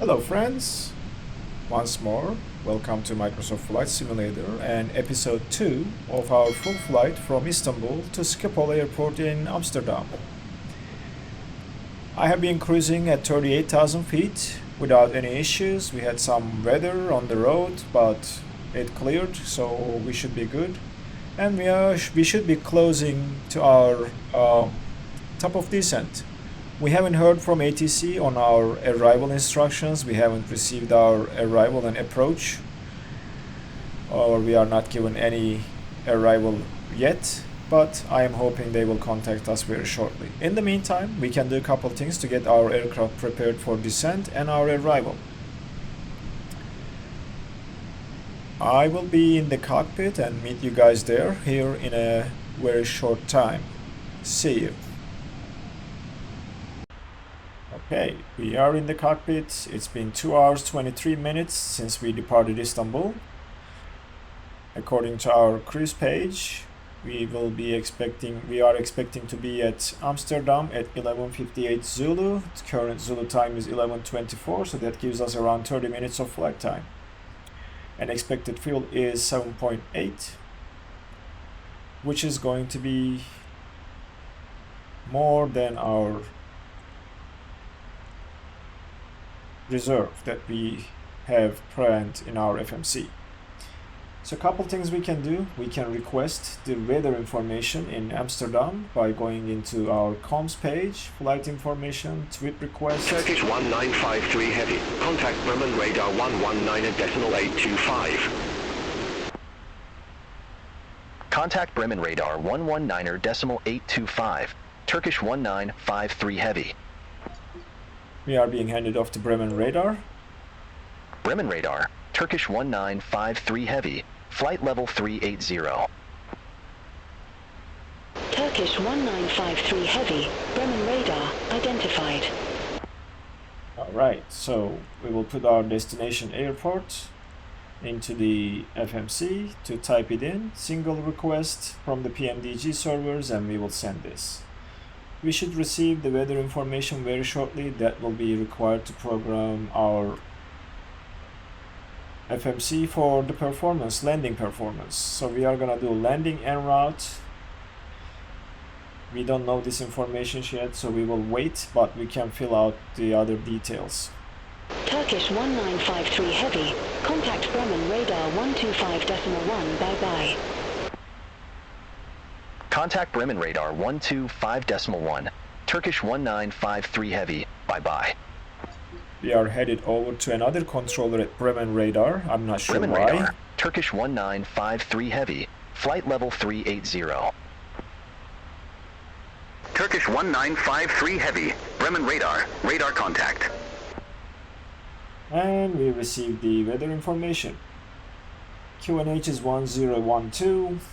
Hello friends, once more, welcome to Microsoft Flight Simulator and episode 2 of our full flight from Istanbul to Schipol Airport in Amsterdam. I have been cruising at 38,000 feet without any issues. We had some weather on the road, but it cleared, so we should be good. And we should be closing to our top of descent. We haven't heard from ATC on our arrival instructions. We haven't received our arrival and approach, or we are not given any arrival yet, but I am hoping they will contact us very shortly. In the meantime, we can do a couple things to get our aircraft prepared for descent and our arrival. I will be in the cockpit and meet you guys there here in a very short time. See you. Okay, we are in the cockpit. It's been 2 hours 23 minutes since we departed Istanbul. According to our cruise page, we are expecting to be at Amsterdam at 11:58 Zulu. The current Zulu time is 11:24, so that gives us around 30 minutes of flight time. And expected fuel is 7.8, which is going to be more than our reserve that we have planned in our FMC. So a couple things we can do. We can request the weather information in Amsterdam by going into our comms page, flight information, tweet request. Turkish 1953 heavy, contact Bremen radar 119.825. Contact Bremen radar 119.825, Turkish 1953 heavy. We are being handed off to Bremen radar. Bremen radar, Turkish 1953 heavy, flight level 380. Turkish 1953 heavy, Bremen radar identified. Alright, so we will put our destination airport into the FMC to type it in, single request from the PMDG servers, and we will send this. We should receive the weather information very shortly. That will be required to program our FMC for the performance, landing performance. So we are gonna do landing en route. We don't know this information yet, so we will wait, but we can fill out the other details. Turkish 1953 heavy, contact Bremen radar 125.1, bye-bye. Contact Bremen radar 125.1, Turkish 1953 heavy, bye-bye. We are headed over to another controller at Bremen radar. I'm not sure Bremen why. radar, Turkish 1953 heavy, flight level 380. Turkish 1953 heavy, Bremen radar, radar contact. And we received the weather information. QNH is 1012.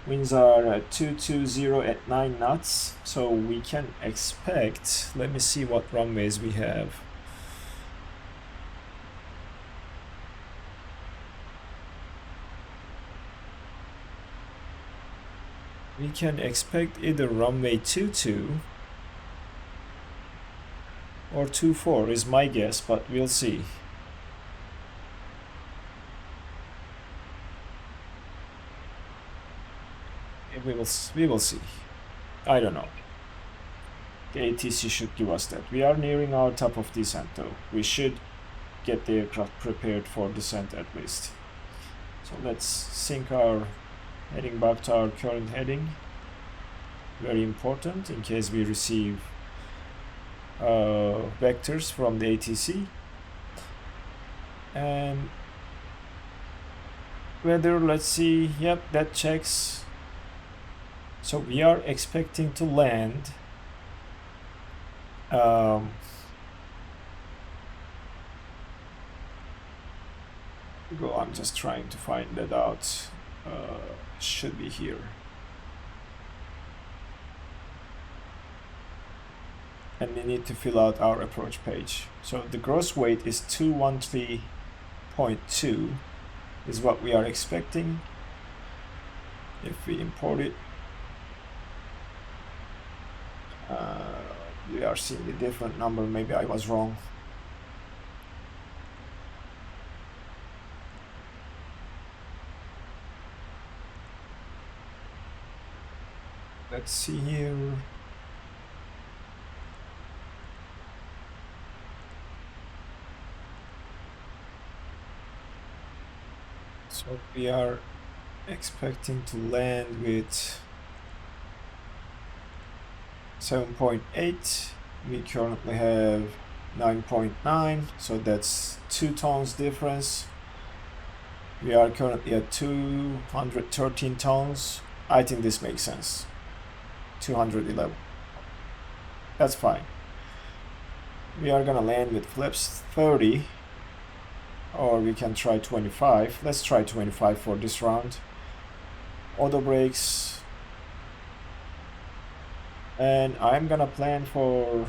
Winds are at 220 at 9 knots, so we can expect, let me see what runways we have. We can expect either runway 22 or 24 is my guess, but we'll see. We will see. I don't know. The ATC should give us that. We are nearing our top of descent though. We should get the aircraft prepared for descent at least. So let's sync our heading back to our current heading. Very important in case we receive vectors from the ATC. And weather, let's see. Yep, that checks. So we are expecting to land I'm just trying to find that out. Should be here. And we need to fill out our approach page. So the gross weight is 213.2 is what we are expecting. If we import it, we are seeing a different number. Maybe I was wrong. Let's see here. So we are expecting to land with 7.8. We currently have 9.9, so that's 2 tons difference. We are currently at 213 tons. I think this makes sense. 211. That's fine. We are gonna land with flaps 30, or we can try 25. Let's try 25 for this round. Auto brakes. And I'm gonna plan for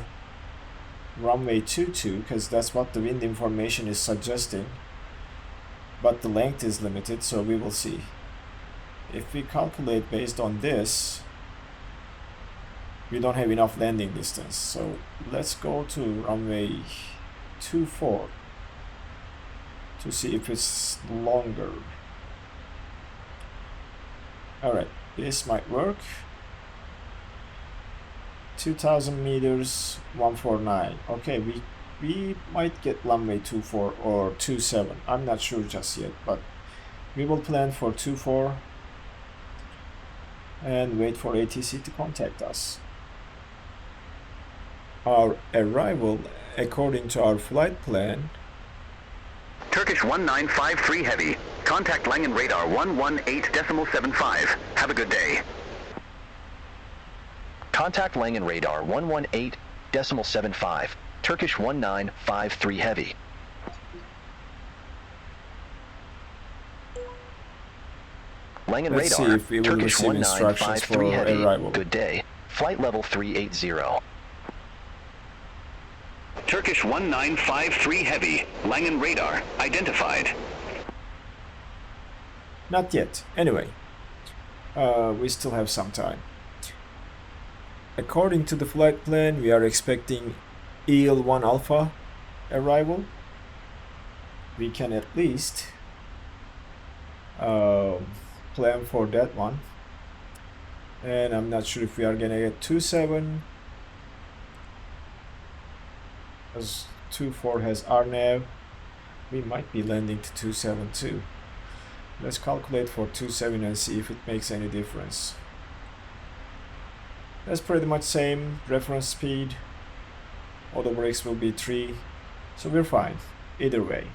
runway 22 because that's what the wind information is suggesting. But the length is limited, so we will see. If we calculate based on this, we don't have enough landing distance. So let's go to runway 24 to see if it's longer. Alright, this might work. 2000 meters, 149. Okay, we might get runway 24 or 27. I'm not sure just yet, but we will plan for 24 and wait for ATC to contact us. Our arrival, according to our flight plan, Turkish 1953 Heavy. Contact Langen Radar 118.75. Have a good day. Contact Langen Radar 118.75. Turkish 1953 Heavy. Langen let's see Radar, if we will Turkish receive instructions for 1953 Heavy. arrival. Good day. Flight level 380. Turkish 1953 Heavy. Langen Radar identified. Not yet. Anyway, we still have some time. According to the flight plan, we are expecting EL1 Alpha arrival. We can at least plan for that one. And I'm not sure if we are gonna get 27, as 24 has RNAV. We might be landing to 27 too. Let's calculate for 27 and see if it makes any difference. That's pretty much same reference speed. Auto brakes will be 3, so we're fine either way.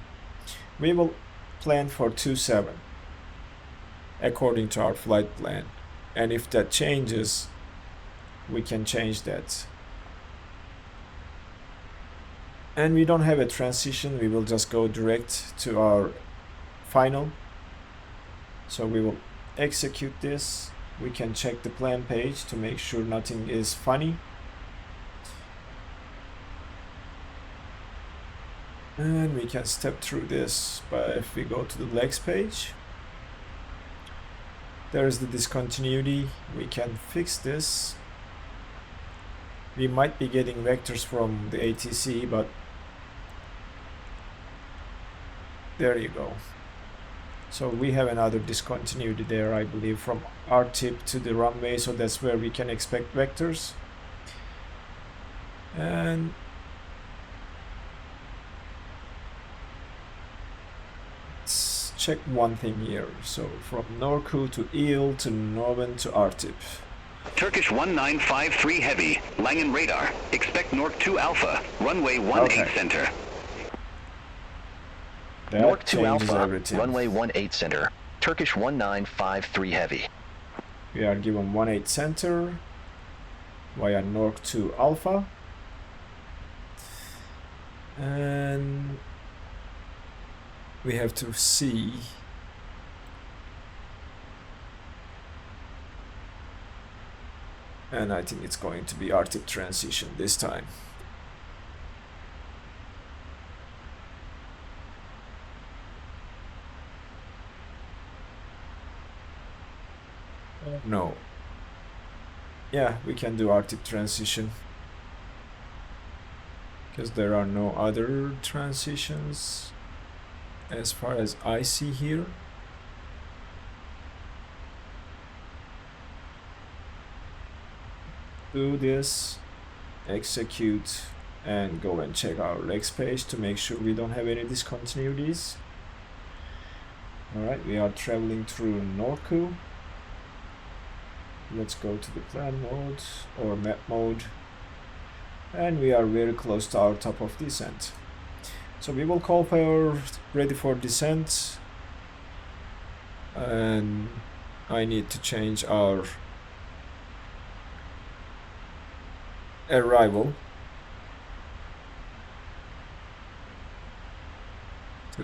We will plan for 27 according to our flight plan, and if that changes, we can change that. And we don't have a transition, we will just go direct to our final. So we will execute this. We can check the plan page to make sure nothing is funny. And we can step through this, but if we go to the legs page, there is the discontinuity. We can fix this. We might be getting vectors from the ATC, but there you go. So we have another discontinuity there, I believe, from our tip to the runway, so that's where we can expect vectors. And let's check one thing here. So from Norku to Eel to Noven to RTIP. Turkish 1953 Heavy. Langen Radar. Expect Nork 2 Alpha. Runway 18 center. That Nork 2 changes Alpha, everything. runway 18 center, Turkish 1953 Heavy. We are given 18 center via Nork 2 Alpha. And we have to see and I think it's going to be RTIP transition this time. No. Yeah, we can do RTIP transition because there are no other transitions as far as I see here. do this, execute, and go and check our legs page to make sure we don't have any discontinuities. Alright, we are traveling through Norku. Let's go to the plan mode or map mode, and we are very close to our top of descent. So we will call power ready for descent, and I need to change our arrival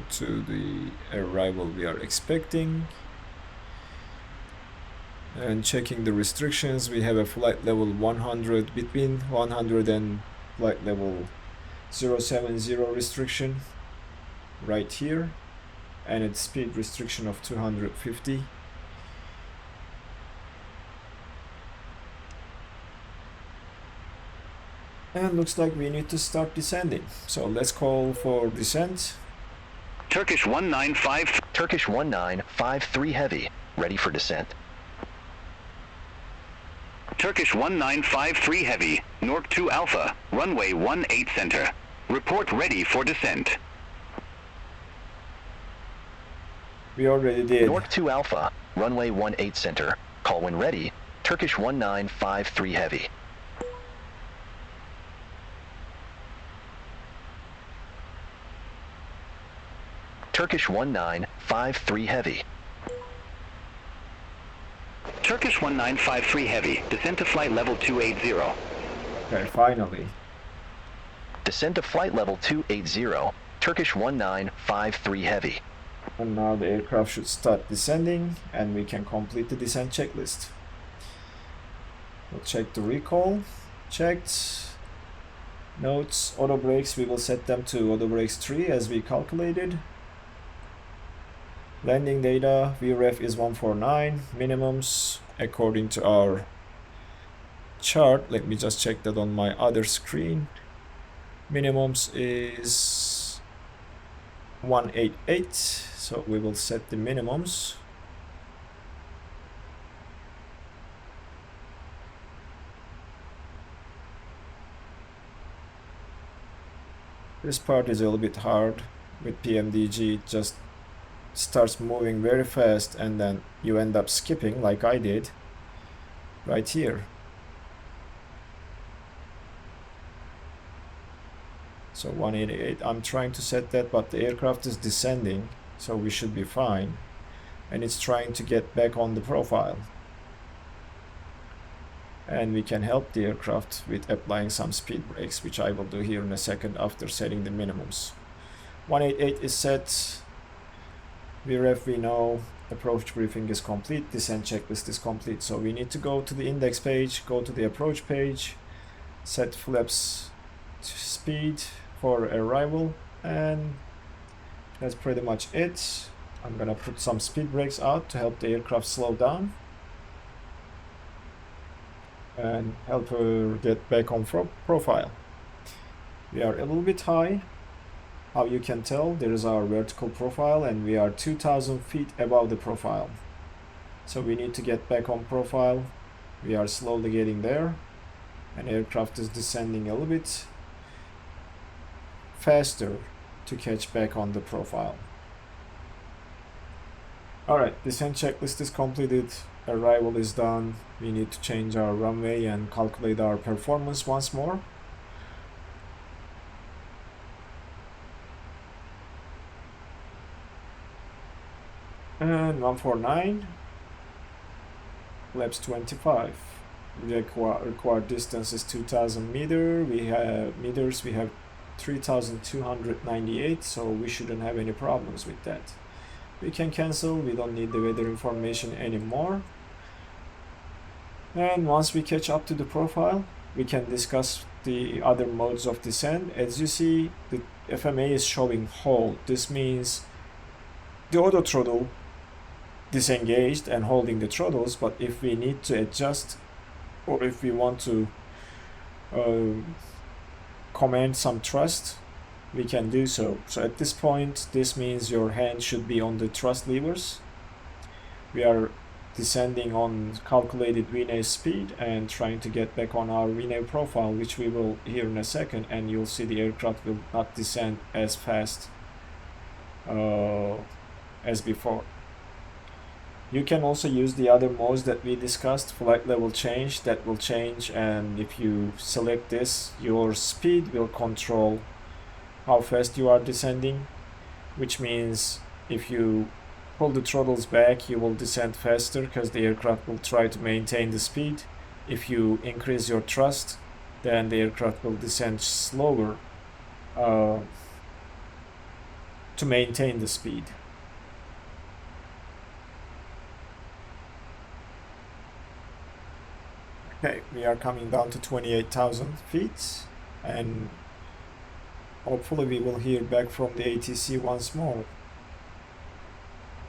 to the arrival we are expecting. And checking the restrictions, we have a flight level 100, between 100 and flight level 070 restriction right here, and its speed restriction of 250. And looks like we need to start descending. So let's call for descent. Turkish 1953 Heavy, ready for descent. Turkish 1953 Heavy, Nork 2 Alpha, runway 18 center. Report ready for descent. We already did. Nork 2 Alpha, runway 18 center. Call when ready. Turkish 1953 Heavy. Turkish 1953 Heavy. Turkish 1953 Heavy, descent to flight level 280. Okay, finally. Descend to flight level 280. Turkish 1953 Heavy. And now the aircraft should start descending, and we can complete the descent checklist. We'll check the recall. Checked. Notes, auto brakes, we will set them to auto brakes 3 as we calculated. Landing data, VREF is 149. Minimums, according to our chart, let me just check that on my other screen. Minimums is 188, so we will set the minimums. This part is a little bit hard with PMDG. It just starts moving very fast and then you end up skipping like I did right here. So 188, I'm trying to set that, but the aircraft is descending, so we should be fine, and it's trying to get back on the profile, and we can help the aircraft with applying some speed brakes, which I will do here in a second after setting the minimums. 188 is set. VREF we know, approach briefing is complete, descent checklist is complete. So we need to go to the index page, go to the approach page, set flaps speed for arrival, and that's pretty much it. I'm gonna put some speed brakes out to help the aircraft slow down and help her get back on profile. We are a little bit high. How you can tell, there is our vertical profile, and we are 2,000 feet above the profile. So we need to get back on profile. We are slowly getting there, and aircraft is descending a little bit faster to catch back on the profile. Alright, descent checklist is completed. Arrival is done. We need to change our runway and calculate our performance once more. And 149, laps 25. Required distance is 2,000 meters. We have 3,298, so we shouldn't have any problems with that. We can cancel. We don't need the weather information anymore. And once we catch up to the profile, we can discuss the other modes of descent. As you see, the FMA is showing hold. This means the auto throttle disengaged and holding the throttles, but if we need to adjust or if we want to command some thrust, we can do so. So at this point, this means your hand should be on the thrust levers. We are descending on calculated VNAV speed and trying to get back on our VNAV profile, which we will hear in a second, and you'll see the aircraft will not descend as fast as before. You can also use the other modes that we discussed, flight level change, that will change, and if you select this, your speed will control how fast you are descending, which means if you pull the throttles back, you will descend faster because the aircraft will try to maintain the speed. If you increase your thrust, then the aircraft will descend slower to maintain the speed. Okay, we are coming down to 28,000 feet, and hopefully we will hear back from the ATC once more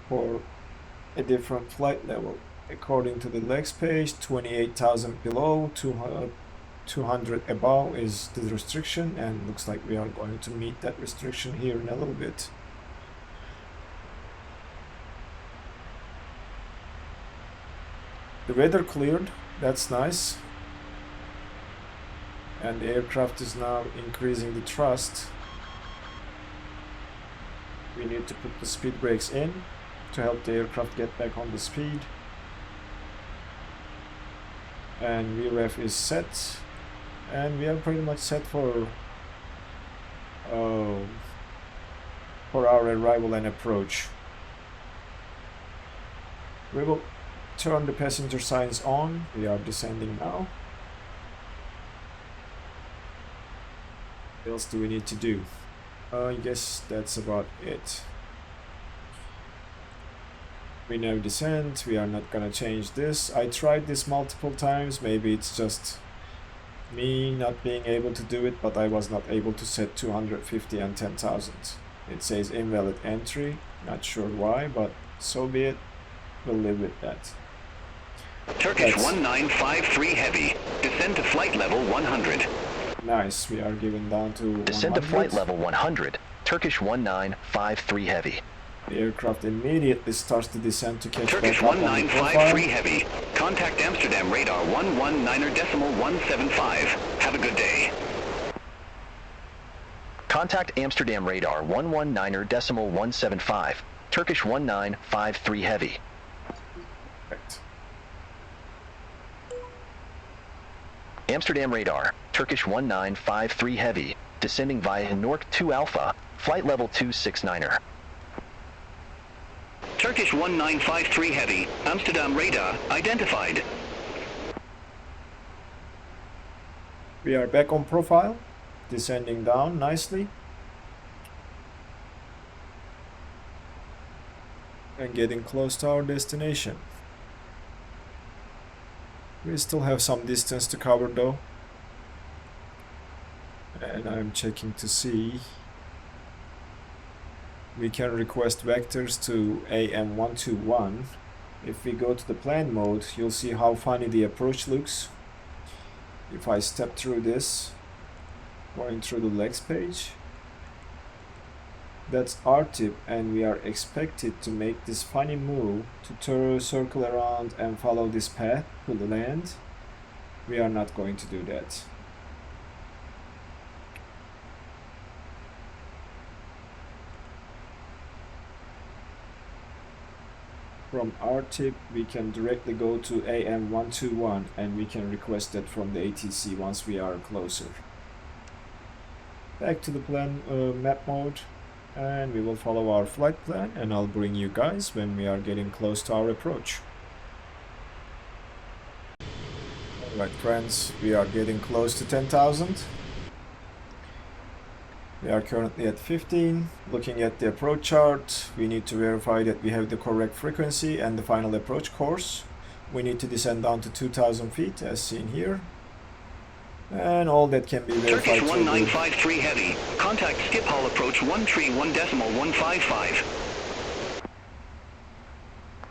for a different flight level. According to the legs page, 28,000 below, 200 above is the restriction, and looks like we are going to meet that restriction here in a little bit. The weather cleared, that's nice, and the aircraft is now increasing the thrust. We need to put the speed brakes in to help the aircraft get back on the speed, and VREF is set, and we are pretty much set for our arrival and approach. We will turn the passenger signs on. We are descending now. What else do we need to do? I guess that's about it. We now descend. We are not gonna change this. I tried this multiple times. Maybe it's just me not being able to do it, but I was not able to set 250 and 10,000. It says invalid entry. Not sure why, but so be it. We'll live with that. Turkish 1953 Heavy. Descend to flight level 100. Nice, we are given down to 100. Descend to flight level 100. Turkish 1953 Heavy. The aircraft immediately starts to descend to catch Turkish back up on the 1953 profile. Heavy. Contact Amsterdam radar 119.175. Have a good day. Contact Amsterdam radar 119.175. Turkish 1953 Heavy. Perfect. Amsterdam radar, Turkish 1953 Heavy, descending via Nork 2 Alpha, flight level 269er. Turkish 1953 Heavy. Amsterdam radar identified. We are back on profile, descending down nicely. And getting close to our destination. We still have some distance to cover though. And I'm checking to see. We can request vectors to AM121. If we go to the plan mode, you'll see how funny the approach looks. If I step through this, going through the legs page, that's our tip, and we are expected to make this funny move to turn, circle around and follow this path to the land. We are not going to do that. From our tip, we can directly go to AM121 and we can request that from the ATC once we are closer. Back to the plan map mode, and we will follow our flight plan, and I'll bring you guys when we are getting close to our approach. Alright friends, we are getting close to 10,000. We are currently at 15. Looking at the approach chart, we need to verify that we have the correct frequency and the final approach course. We need to descend down to 2,000 feet as seen here. And all that can be verified. Turkish 1953 Heavy. Contact Schipol approach 131.155.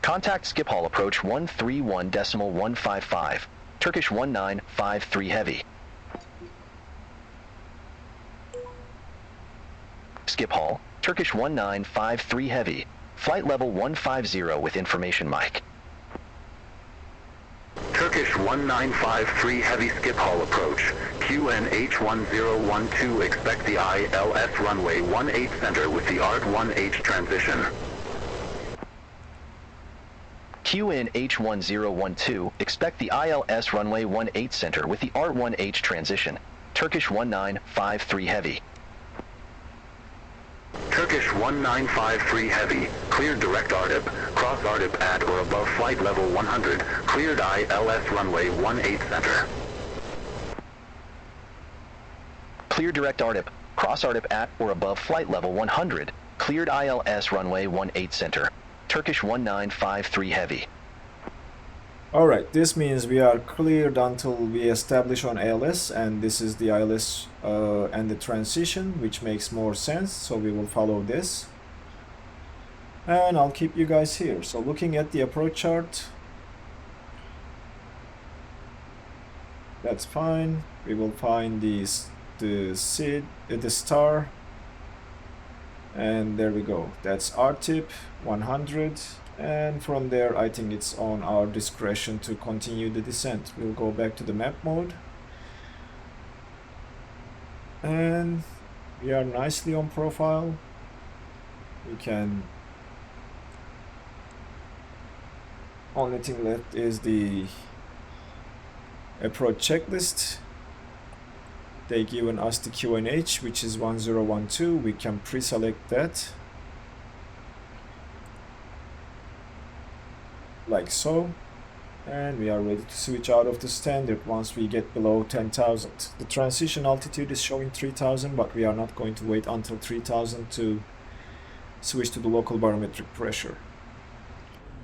Contact Schipol approach 131.155. Turkish 1953 Heavy. Schipol, Turkish 1953 Heavy. Flight level 150 with information mic. Turkish 1953 Heavy Schipol approach. QNH1012 expect the ILS runway 18 center with the ART-1H transition. QNH1012 expect the ILS runway 18 center with the ART-1H transition. Turkish 1953 Heavy. Turkish 1953 Heavy, cleared direct RDIP, cross RDIP at or above flight level 100, cleared ILS runway 18 center. Clear direct RDIP, cross RDIP at or above flight level 100, cleared ILS runway 18 center. Turkish 1953 Heavy. Alright, this means we are cleared until we establish on ALS, and this is the ILS and the transition, which makes more sense, so we will follow this. And I'll keep you guys here. So looking at the approach chart, that's fine. We will find the star, and there we go. That's our tip, 100. And from there, I think it's on our discretion to continue the descent. We'll go back to the map mode. And we are nicely on profile. We can... Only thing left is the approach checklist. They given us the QNH, which is 1012. We can pre-select that. Like so, and we are ready to switch out of the standard once we get below 10,000. The transition altitude is showing 3,000, but we are not going to wait until 3,000 to switch to the local barometric pressure.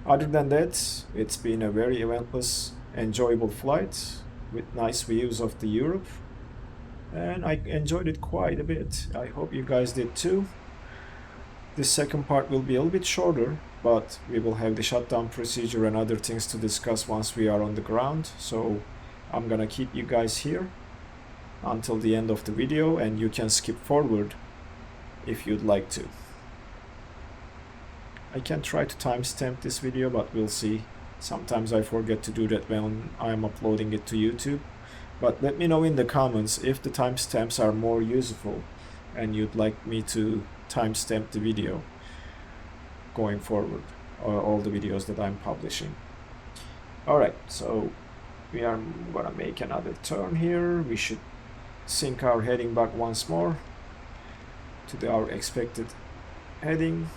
Other than that, it's been a very eventless, enjoyable flight with nice views of the Europe, and I enjoyed it quite a bit. I hope you guys did too. This second part will be a little bit shorter, but we will have the shutdown procedure and other things to discuss once we are on the ground. So I'm gonna keep you guys here until the end of the video, and you can skip forward if you'd like to. I can try to timestamp this video, but we'll see. Sometimes I forget to do that when I'm uploading it to YouTube. But let me know in the comments if the timestamps are more useful and you'd like me to timestamp the video going forward, or all the videos that I'm publishing. Alright, so we are gonna make another turn here. We should sync our heading back once more to our expected heading.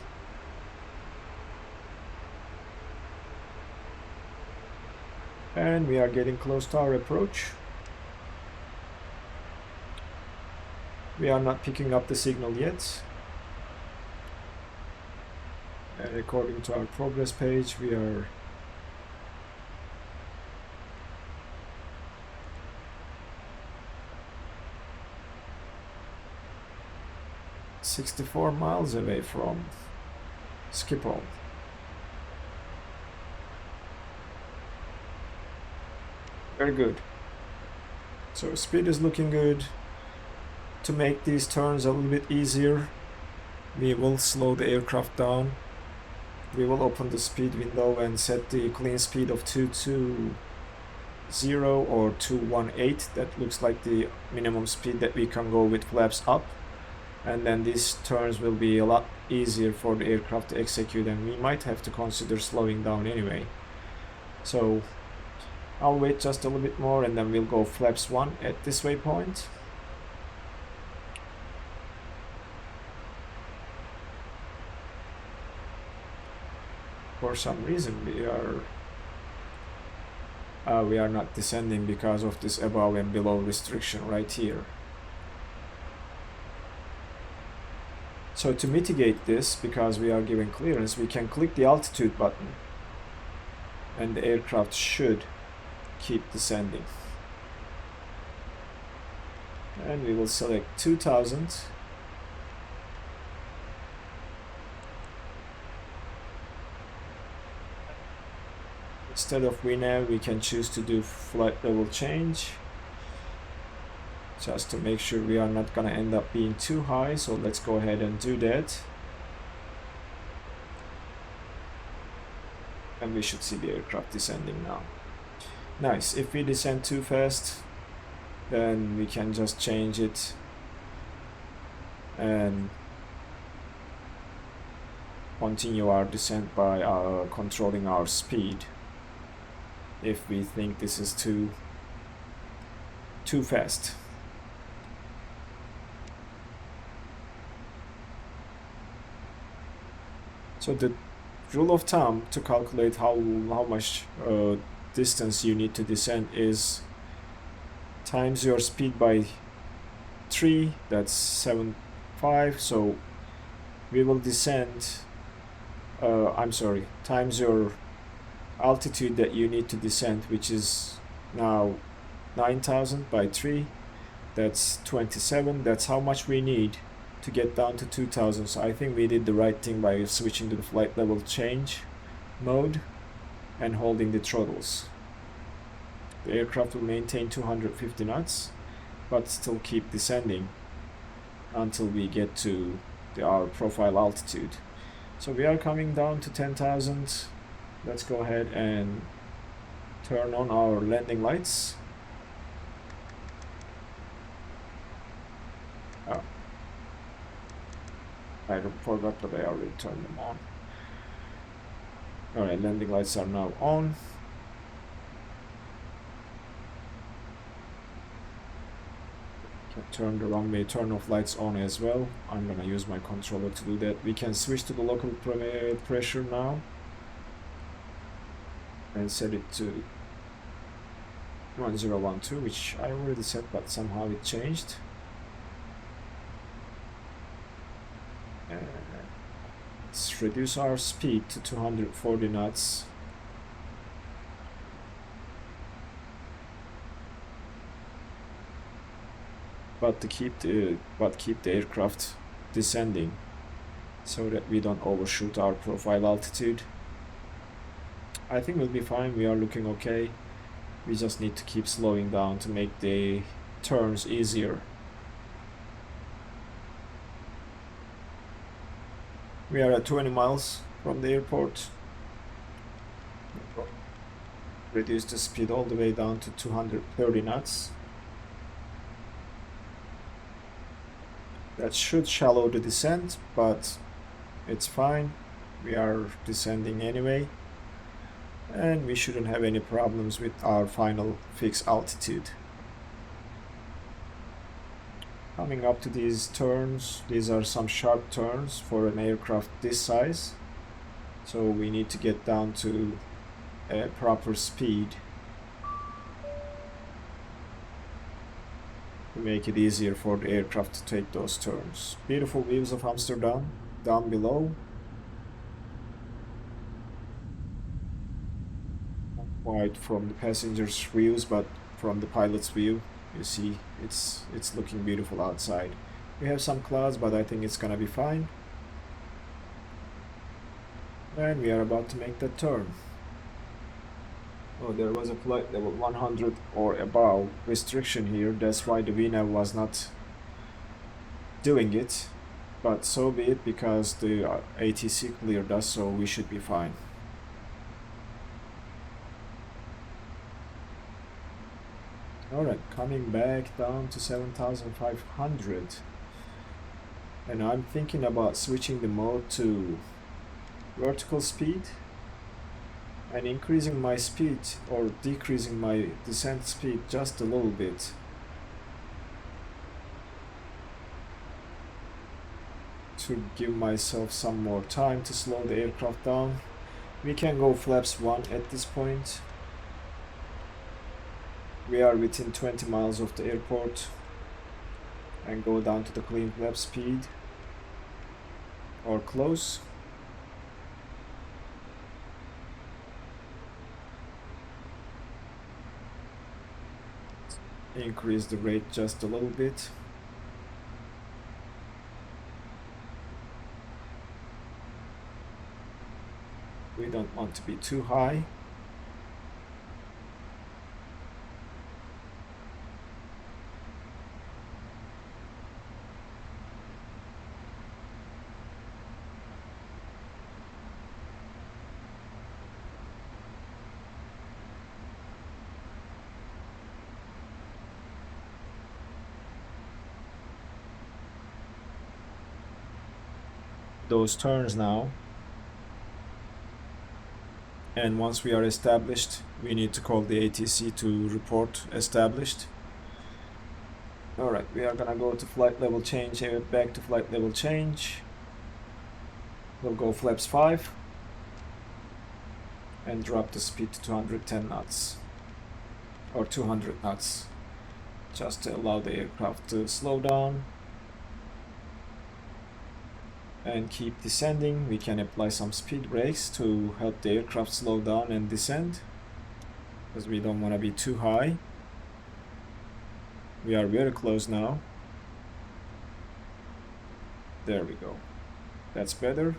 And we are getting close to our approach. We are not picking up the signal yet. And according to our progress page, we are ...64 miles away from Schipol. Very good. So speed is looking good. To make these turns a little bit easier, we will slow the aircraft down. We will open the speed window and set the clean speed of 220 or 218. That looks like the minimum speed that we can go with flaps up. And then these turns will be a lot easier for the aircraft to execute, and we might have to consider slowing down anyway. So I'll wait just a little bit more, and then we'll go flaps 1 at this waypoint. For some reason we are not descending because of this above and below restriction right here. So to mitigate this, because we are giving clearance, we can click the altitude button and the aircraft should keep descending. And we will select 2000. Instead of VNAV, we can choose to do flight level change, just to make sure we are not going to end up being too high. So let's go ahead and do that. And we should see the aircraft descending now. Nice. If we descend too fast, then we can just change it and continue our descent by controlling our speed if we think this is too fast. So the rule of thumb to calculate how much distance you need to descend is times your speed by 3, that's 7.5. So we will descend, I'm sorry, times your altitude that you need to descend, which is now 9,000 by 3, that's 27. That's how much we need to get down to 2,000. So I think we did the right thing by switching to the flight level change mode and holding the throttles. The aircraft will maintain 250 knots but still keep descending until we get to our profile altitude. So we are coming down to 10,000. Let's go ahead and turn on our landing lights. Oh, I forgot that I already turned them on. Alright, landing lights are now on. Can turn the runway turn off lights on as well. I'm gonna use my controller to do that. We can switch to the local pressure now and set it to 1012, which I already set, but somehow it changed. Let's reduce our speed to 240 knots. But keep the aircraft descending so that we don't overshoot our profile altitude. I think we'll be fine. We are looking okay. We just need to keep slowing down to make the turns easier. We are at 20 miles from the airport. Reduce the speed all the way down to 230 knots. That should shallow the descent, but it's fine. We are descending anyway, and we shouldn't have any problems with our final fixed altitude. Coming up to these turns, these are some sharp turns for an aircraft this size, so we need to get down to a proper speed to make it easier for the aircraft to take those turns. Beautiful views of Amsterdam down below. Not quite from the passengers' views, but from the pilot's view. You see, it's looking beautiful outside. We have some clouds, but I think it's gonna be fine. And we are about to make that turn. Oh, there was a flight level 100 or above restriction here. That's why the VNAV was not doing it. But so be it, because the ATC cleared us, so we should be fine. Alright, coming back down to 7,500, and I'm thinking about switching the mode to vertical speed and increasing my speed or decreasing my descent speed just a little bit to give myself some more time to slow the aircraft down. We can go flaps 1 at this point. We are within 20 miles of the airport, and go down to the clean flap speed or close. Increase the rate just a little bit. We don't want to be too high. those turns now. And once we are established, we need to call the ATC to report established. Alright, we are gonna go to flight level change, back to flight level change. We'll go flaps 5 and drop the speed to 210 knots or 200 knots, just to allow the aircraft to slow down and keep descending. We can apply some speed brakes to help the aircraft slow down and descend, because we don't want to be too high. We are very close now. There we go. That's better.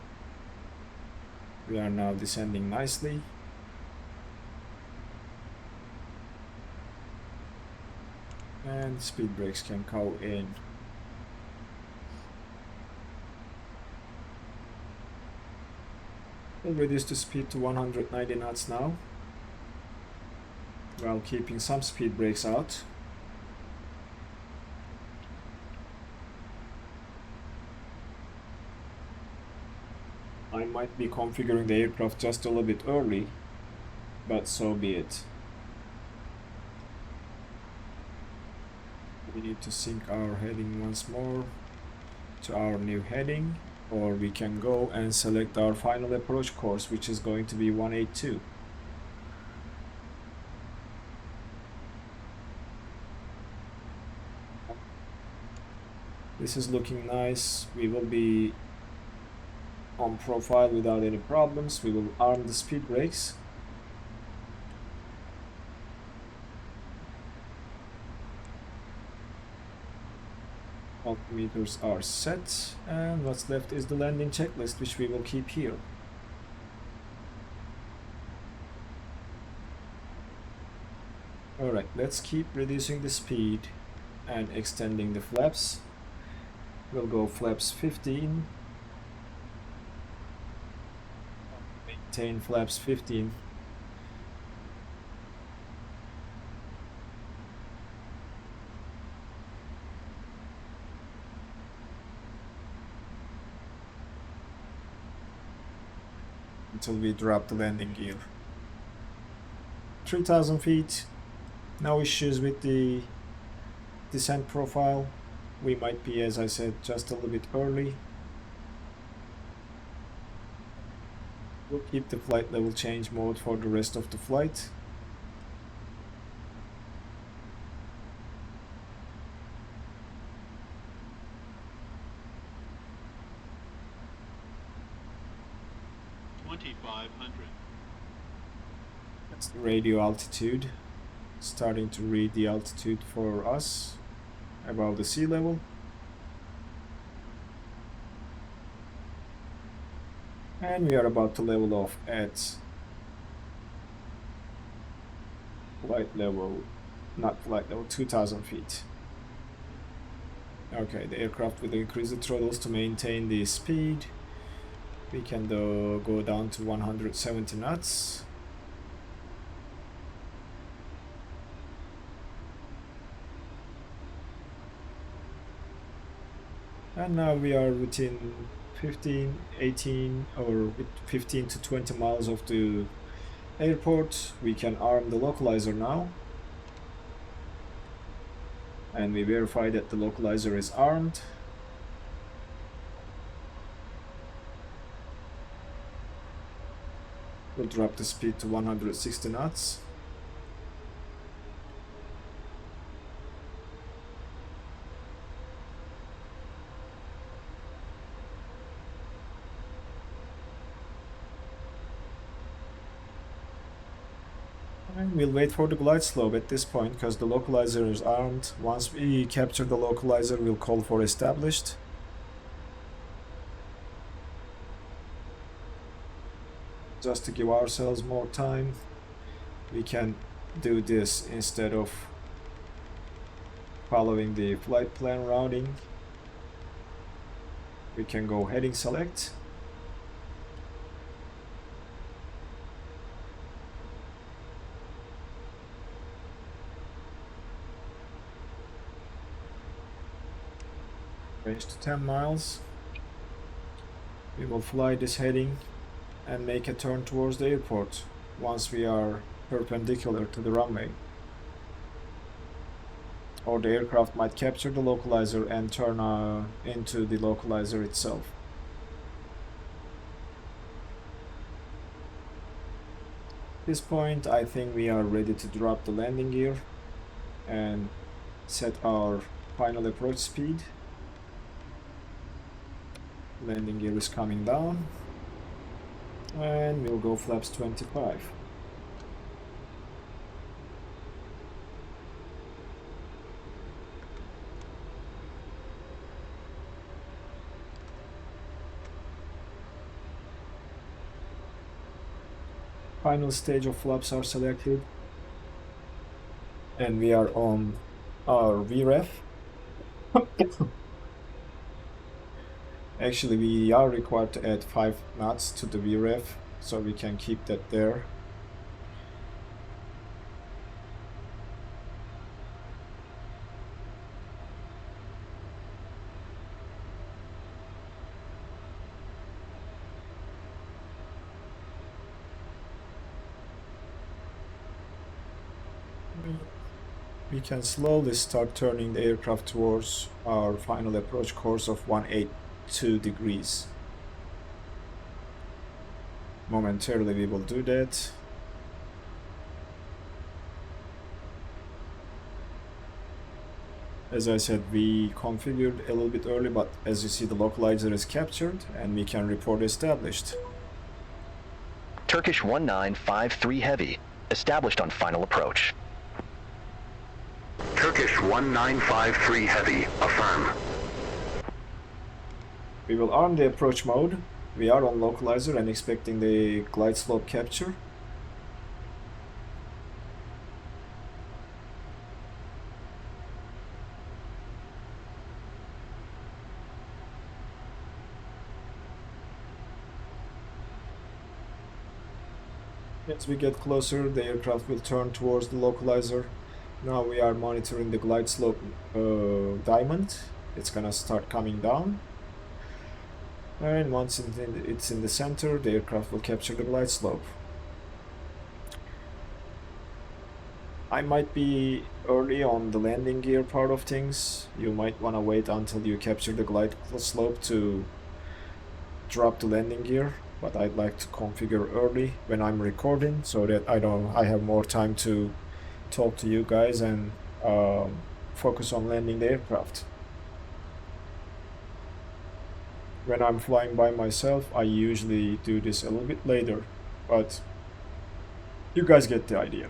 We are now descending nicely. And speed brakes can go in. We'll reduce the speed to 190 knots now, while keeping some speed brakes out. I might be configuring the aircraft just a little bit early, but so be it. We need to sync our heading once more to our new heading, or we can go and select our final approach course, which is going to be 182. This is looking nice. We will be on profile without any problems. We will arm the speed brakes. Altimeters are set, and what's left is the landing checklist, which we will keep here. Alright, let's keep reducing the speed and extending the flaps. We'll go flaps 15. Maintain flaps 15. Until we drop the landing gear. 3,000 feet. No issues with the descent profile. We might be, as I said, just a little bit early. We'll keep the flight level change mode for the rest of the flight. That's the radio altitude. Starting to read the altitude for us above the sea level. And we are about to level off at flight level, not flight level, 2,000 feet. Okay, the aircraft will increase the throttles to maintain the speed. We can go down to 170 knots. And now we are within 15, 18 or 15 to 20 miles of the airport. We can arm the localizer now. And we verify that the localizer is armed. We'll drop the speed to 160 knots. And we'll wait for the glide slope at this point, because the localizer is armed. Once we capture the localizer, we'll call for established. Just to give ourselves more time, we can do this instead of following the flight plan routing. We can go heading select. Range to 10 miles. We will fly this heading and make a turn towards the airport once we are perpendicular to the runway. Or the aircraft might capture the localizer and turn into the localizer itself. At this point, I think we are ready to drop the landing gear and set our final approach speed. Landing gear is coming down, and we'll go flaps 25. Final stage of flaps are selected, and we are on our VREF. Actually, we are required to add 5 knots to the VREF, so we can keep that there. We can slowly start turning the aircraft towards our final approach course of 182 degrees. Momentarily we will do that. As I said, we configured a little bit early, but as you see, the localizer is captured and we can report established. Turkish 1953 Heavy, established on final approach. Turkish 1953 Heavy, affirm. We will arm the approach mode. We are on localizer and expecting the glide slope capture. As we get closer, the aircraft will turn towards the localizer. Now we are monitoring the glide slope diamond. It's gonna start coming down. And once it's in the center, the aircraft will capture the glide slope. I might be early on the landing gear part of things. You might want to wait until you capture the glide slope to drop the landing gear. But I'd like to configure early when I'm recording so that I have more time to talk to you guys and focus on landing the aircraft. When I'm flying by myself, I usually do this a little bit later, but you guys get the idea.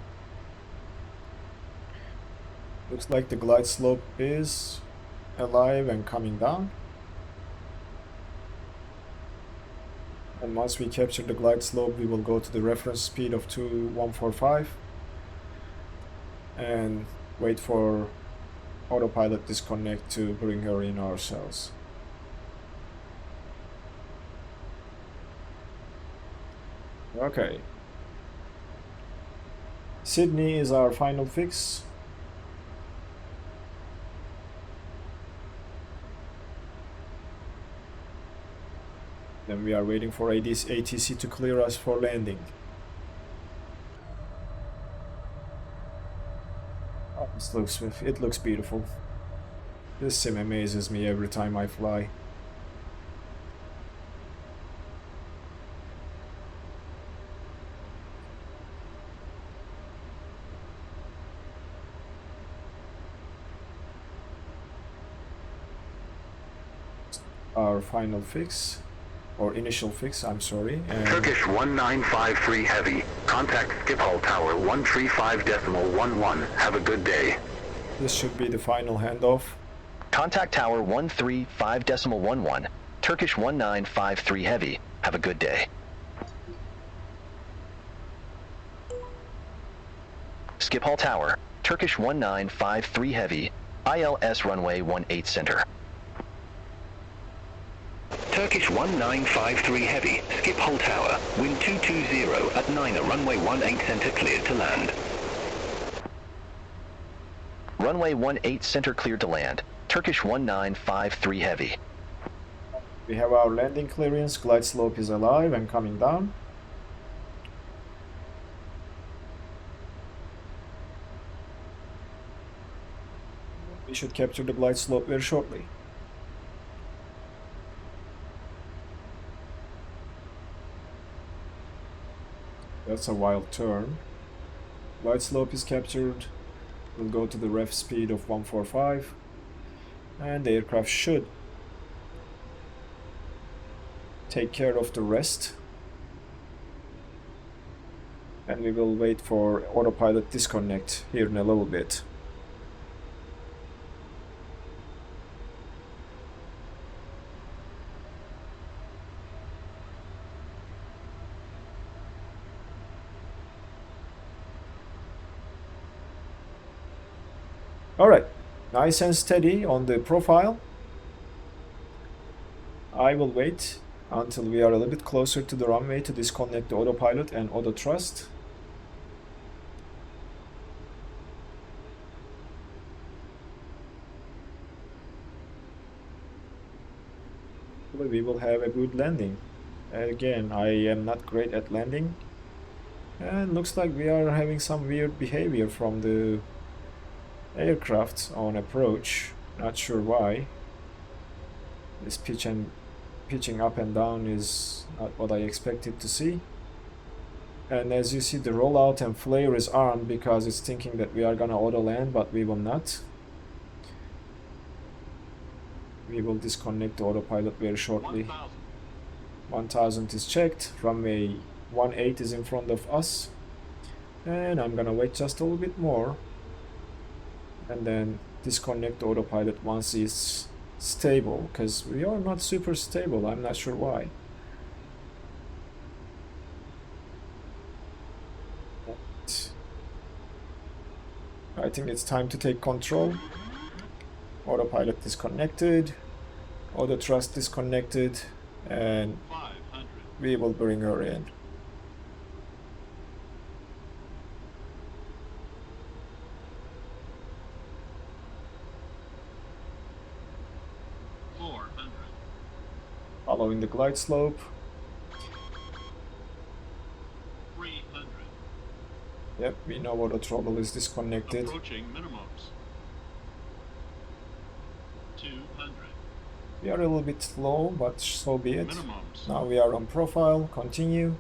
Looks like the glide slope is alive and coming down. And once we capture the glide slope, we will go to the reference speed of 2145 and wait for autopilot disconnect to bring her in ourselves. Okay. Sydney is our final fix. Then we are waiting for ATC to clear us for landing. Oh, it looks beautiful. This sim amazes me every time I fly. Our final fix. Or initial fix, I'm sorry. And Turkish 1953 Heavy, contact Schipol Tower 135.11. Have a good day. This should be the final handoff. Contact Tower 135.11, Turkish 1953 Heavy. Have a good day. Schipol Tower, Turkish 1953 Heavy, ILS runway 18 center. Turkish 1953 Heavy, Schipol Tower, wind 220 at 9 runway 18 center cleared to land. Runway 18 center cleared to land, Turkish 1953 Heavy. we have our landing clearance. Glide slope is alive and coming down. We should capture the glide slope very shortly. That's a wild turn. Glide slope is captured. We'll go to the ref speed of 145, and the aircraft should take care of the rest. And we will wait for autopilot disconnect here in a little bit. Alright, nice and steady on the profile. I will wait until we are a little bit closer to the runway to disconnect the autopilot and auto thrust. We will have a good landing. Again, I am not great at landing, and looks like we are having some weird behavior from the aircraft on approach. Not sure why. This pitching up and down is not what I expected to see. And as you see, the rollout and flare is armed because it's thinking that we are gonna auto land, but we will not. We will disconnect the autopilot very shortly. 1000 is checked. Runway 18 is in front of us, and I'm gonna wait just a little bit more and then disconnect the autopilot once it's stable, because we are not super stable. I'm not sure why. I think it's time to take control. Autopilot disconnected, auto thrust disconnected, and we will bring her in. Following the glide slope. 300. Yep, we know auto throttle is disconnected. Approaching minimums. 200. We are a little bit slow, but so be it. Minimums. Now we are on profile. Continue.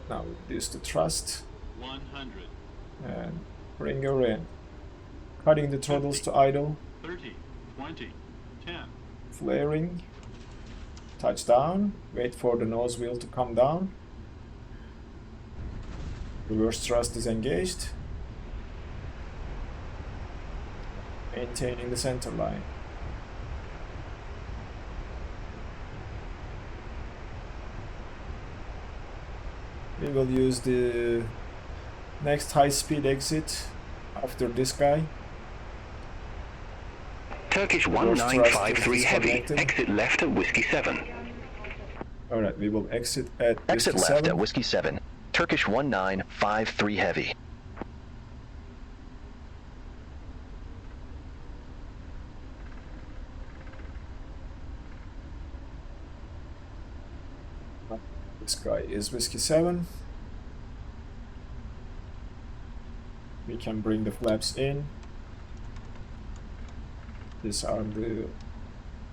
Now reduce the thrust 100. and bring her in. Cutting the throttles to idle. 30. 20. 10. Flaring. Touchdown. Wait for the nose wheel to come down. Reverse thrust is engaged. Maintaining the center line. We will use the next high-speed exit after this guy. Turkish Reverse thrust 1953 is heavy. disconnected. Exit left at Whiskey 7. Alright, we will exit at Exit Whiskey left 7. at Whiskey 7. Turkish 1953 Heavy. This guy is Whiskey 7. We can bring the flaps in. These are the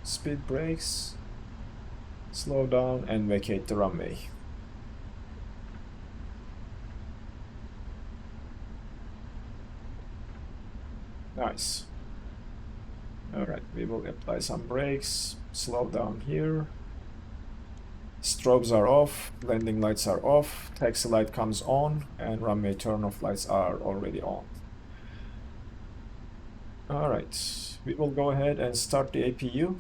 speed brakes. Slow down and vacate the runway. Nice. Alright, we will apply some brakes. Slow down here. Strobes are off, landing lights are off, taxi light comes on, and runway turn-off lights are already on. Alright, we will go ahead and start the APU.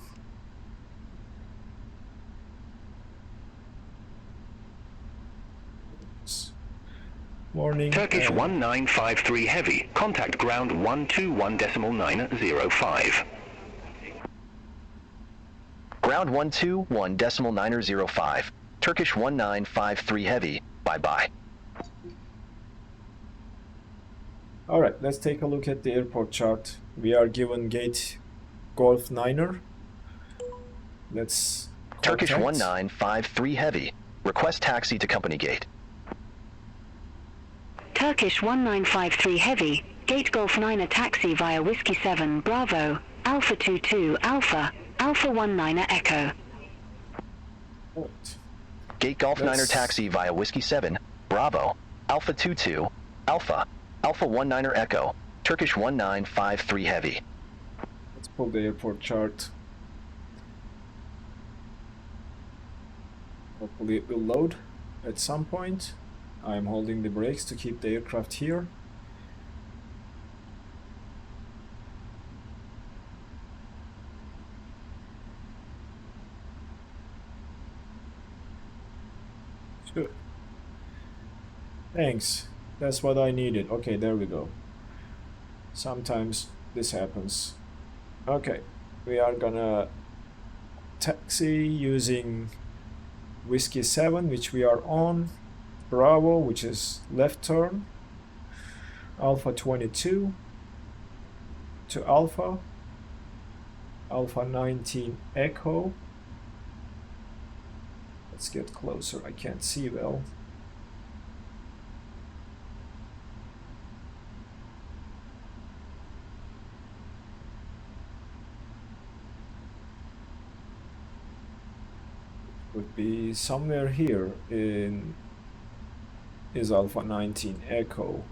Morning. Turkish 1953 heavy. Contact ground 121.905. Ground 121.905. Turkish 1953 Heavy. Bye-bye. Alright, let's take a look at the airport chart. We are given gate Golf 9er. Let's Turkish contact. 1953 Heavy. Request taxi to company gate. Turkish 1953 Heavy, Gate Golf 9 taxi via Whiskey 7 Bravo, Alpha 22 Alpha, Alpha 19 Echo. Right. Gate Golf 9er taxi via Whiskey 7, Bravo, Alpha 22, Alpha, Alpha 19er Echo, Turkish 1953 Heavy. Let's pull the airport chart. Hopefully it will load at some point. I'm holding the brakes to keep the aircraft here. Good. Thanks. That's what I needed. Okay, there we go. Sometimes this happens. Okay, we are gonna taxi using Whiskey 7, which we are on, Bravo, which is left turn, Alpha 22 to Alpha, Alpha 19 Echo. Let's get closer, I can't see well. Would be somewhere here in is Alpha 19 Echo.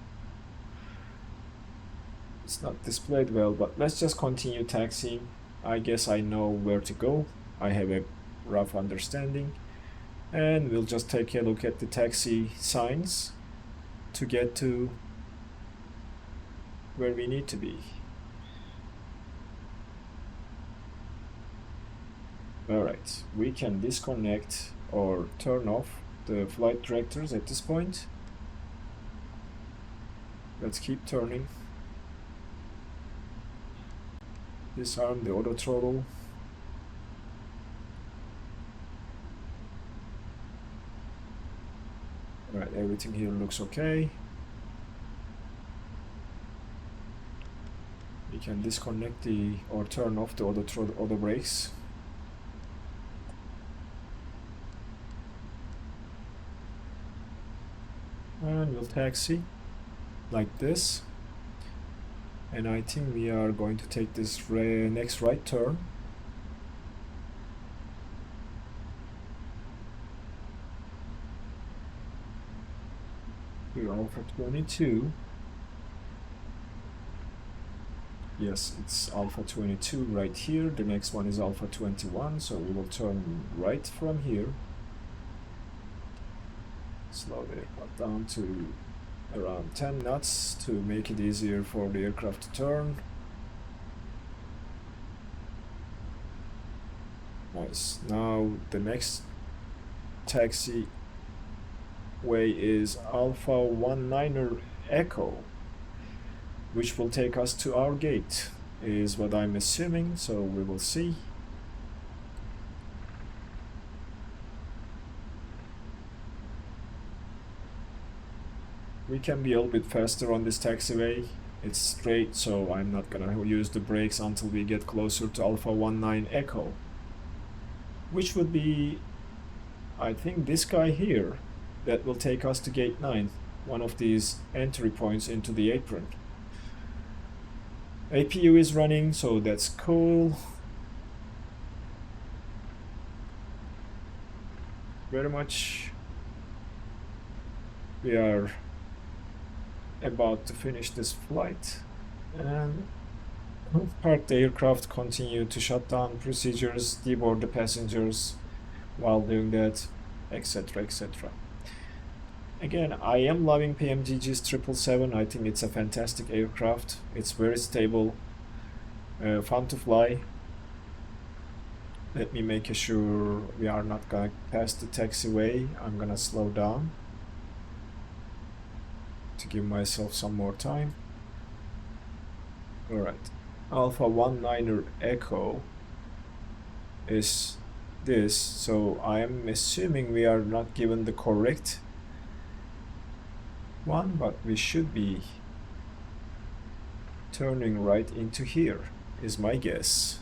It's not displayed well, but let's just continue taxiing. I guess I know where to go. I have a rough understanding, and we'll just take a look at the taxi signs to get to where we need to be. Alright, we can disconnect or turn off the flight directors at this point. Let's keep turning. Disarm the auto throttle. Alright, everything here looks okay. We can disconnect or turn off the auto brakes. And we'll taxi like this, and I think we are going to take this next right turn. We're Alpha 22. Yes, it's Alpha 22 right here. The next one is Alpha 21, so we will turn right from here. Slow the aircraft down to around 10 knots to make it easier for the aircraft to turn. Nice. Now the next taxi way is Alpha 19er Echo, which will take us to our gate, is what I'm assuming, so we will see. We can be a little bit faster on this taxiway. It's straight, so I'm not gonna use the brakes until we get closer to Alpha 19 Echo, which would be, I think, this guy here that will take us to gate 9, one of these entry points into the apron. APU is running, so that's cool. Very much. We are about to finish this flight, and park the aircraft, continue to shut down procedures, deboard the passengers while doing that, etc, etc. Again, I am loving PMDG's 777. I think it's a fantastic aircraft. It's very stable, fun to fly. Let me make sure we are not gonna pass the taxiway. I'm gonna slow down to give myself some more time. Alright, Alpha 19er Echo is this, so I am assuming we are not given the correct one, but we should be turning right into here, is my guess.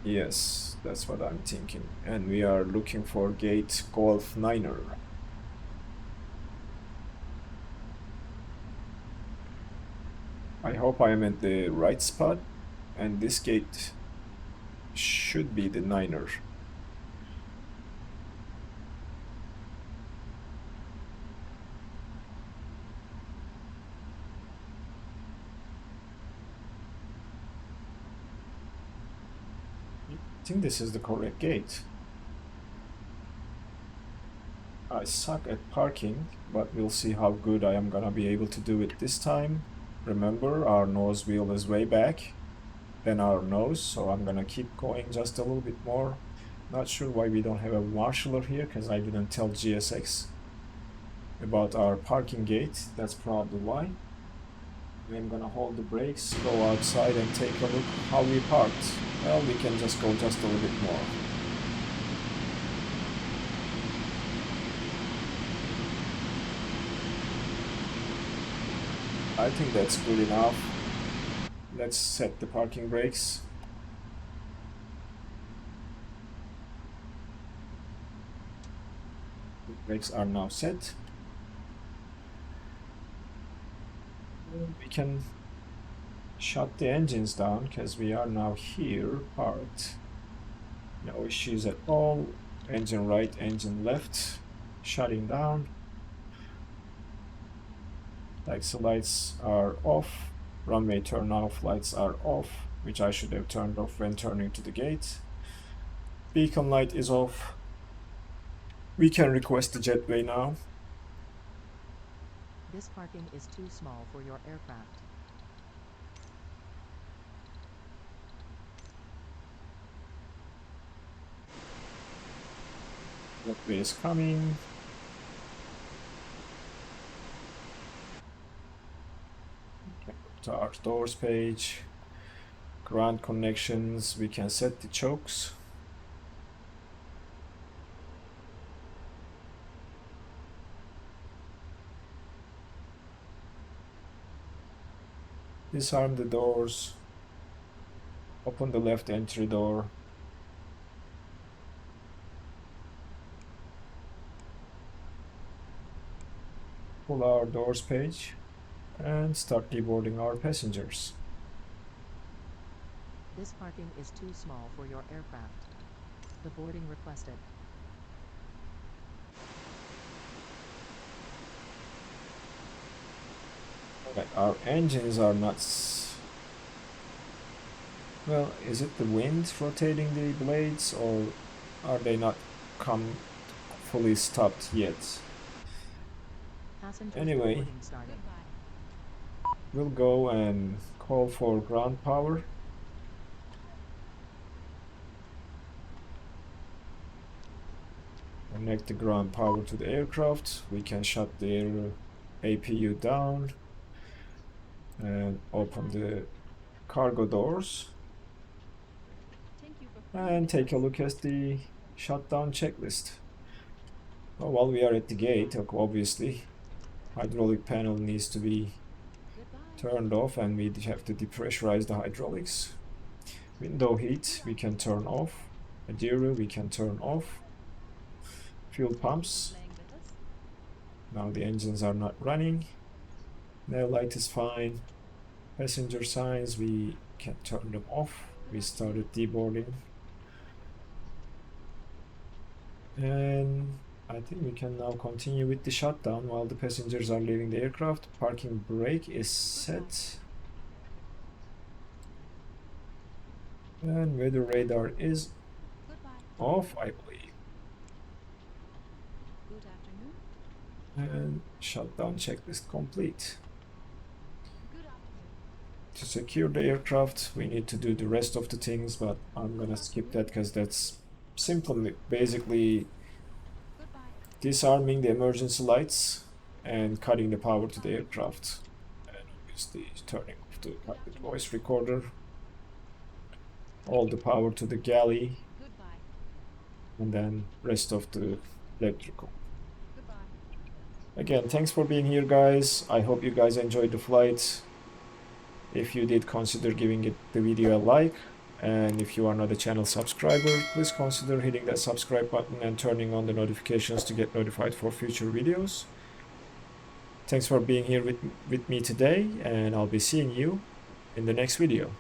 Yes, that's what I'm thinking. And we are looking for gate Golf 9er. I hope I am at the right spot, and this gate should be the 9er. I think this is the correct gate. I suck at parking, but we'll see how good I am gonna be able to do it this time. Remember, our nose wheel is way back than our nose, so I'm gonna keep going just a little bit more. Not sure why we don't have a marshaller here, because I didn't tell GSX about our parking gate. That's probably why. I'm gonna hold the brakes, go outside and take a look how we parked. Well, we can just go just a little bit more. I think that's good enough. Let's set the parking brakes. The brakes are now set. We can shut the engines down because we are now here parked. No issues at all. Engine right, engine left, shutting down. Taxi lights are off. Runway turn off lights are off, which I should have turned off when turning to the gate. Beacon light is off. We can request the jetway now. This parking is too small for your aircraft. Jetway is coming. To our doors page. Ground connections. We can set the chokes. Disarm the doors. Open the left entry door. Pull our doors page and start deboarding our passengers. This parking is too small for your aircraft. The boarding requested. Right, our engines are not... Well, is it the wind rotating the blades, or are they not come fully stopped yet? Passengers Anyway, boarding started. we'll go and call for ground power. Connect the ground power to the aircraft. We can shut the APU down and open the cargo doors and take a look at the shutdown checklist. Well, while we are at the gate, obviously hydraulic panel needs to be turned off, and we have to depressurize the hydraulics. Window heat we can turn off. Adira we can turn off. Fuel pumps. Now the engines are not running. Nail light is fine. Passenger signs we can turn them off. We started deboarding. And I think we can now continue with the shutdown while the passengers are leaving the aircraft. Parking brake is set. And weather radar is off, I believe. Good afternoon. And shutdown checklist complete. Good afternoon. To secure the aircraft, we need to do the rest of the things, but I'm gonna skip that because that's simply basically Goodbye. disarming the emergency lights and cutting the power to the aircraft, and obviously turning off the cockpit voice recorder, all the power to the galley, Goodbye. and then rest of the electrical. Goodbye. Again, thanks for being here, guys. I hope you guys enjoyed the flight. If you did, consider giving the video a like And if you are not a channel subscriber, please consider hitting that subscribe button and turning on the notifications to get notified for future videos. Thanks for being here with me today, and I'll be seeing you in the next video.